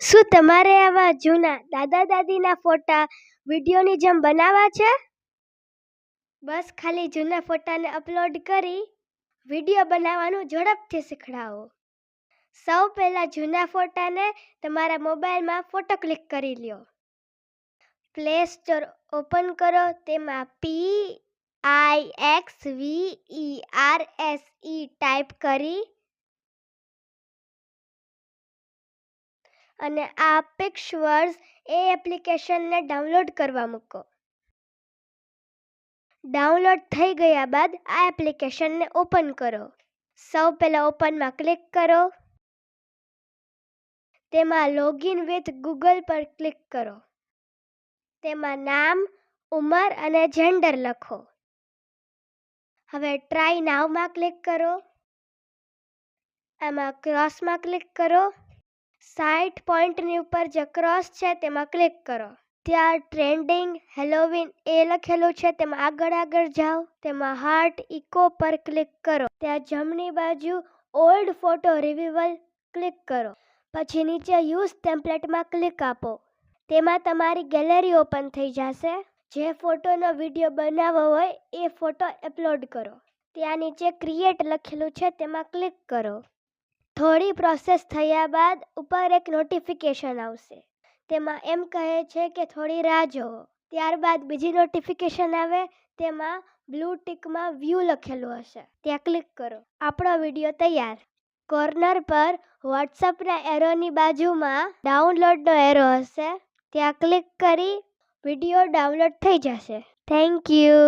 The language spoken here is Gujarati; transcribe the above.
શું તમારે આવા જૂના દાદા દાદીના ફોટા વિડીયોની જેમ બનાવવા છે? બસ ખાલી જૂના ફોટાને અપલોડ કરી વિડીયો બનાવવાનું ઝડપથી શીખડાવો. સૌ પહેલાં જૂના ફોટાને તમારા મોબાઈલમાં ફોટો ક્લિક કરી લ્યો. પ્લે સ્ટોર ઓપન કરો. તેમાં PIXVERSE ટાઈપ કરી અને આ પિક્સવર્સ એ એપ્લિકેશનને ડાઉનલોડ કરવા મૂકો. ડાઉનલોડ થઈ ગયા બાદ આ એપ્લિકેશનને ઓપન કરો. સૌ પહેલાં ઓપનમાં ક્લિક કરો. તેમાં લોગિન વિથ ગૂગલ પર ક્લિક કરો. તેમાં નામ, ઉંમર અને જેન્ડર લખો. હવે ટ્રાય નાવમાં ક્લિક કરો. આમાં ક્રોસમાં ક્લિક કરો. 60 પોઈન્ટની ઉપર જે ક્રોસ છે તેમાં ક્લિક કરો. ત્યાં ટ્રેન્ડિંગ હેલોવીન એ લખેલું છે તેમાં આગળ જાઓ. તેમાં હાર્ટ ઇકો પર ક્લિક કરો. ત્યાં જમણી બાજુ ઓલ્ડ ફોટો રિવીવલ ક્લિક કરો. પછી નીચે યુઝ ટેમ્પલેટમાં ક્લિક આપો. તેમાં તમારી ગેલેરી ઓપન થઈ જશે. જે ફોટોનો વિડીયો બનાવવો હોય એ ફોટો અપલોડ કરો. ત્યાં નીચે ક્રિએટ લખેલું છે તેમાં ક્લિક કરો. થોડી પ્રોસેસ થયા બાદ ઉપર એક નોટિફિકેશન આવશે. તેમાં એમ કહે છે કે થોડી રાહ જુઓ. ત્યારબાદ બીજી નોટિફિકેશન આવે. તેમાં બ્લુ ટિકમાં વ્યૂ લખેલું હશે. ત્યાં ક્લિક કરો. આપણો વિડીયો તૈયાર. કોર્નર પર વોટ્સઅપના એરોની બાજુમાં ડાઉનલોડનો એરો હશે. ત્યાં ક્લિક કરી વિડીયો ડાઉનલોડ થઈ જશે. Thank you.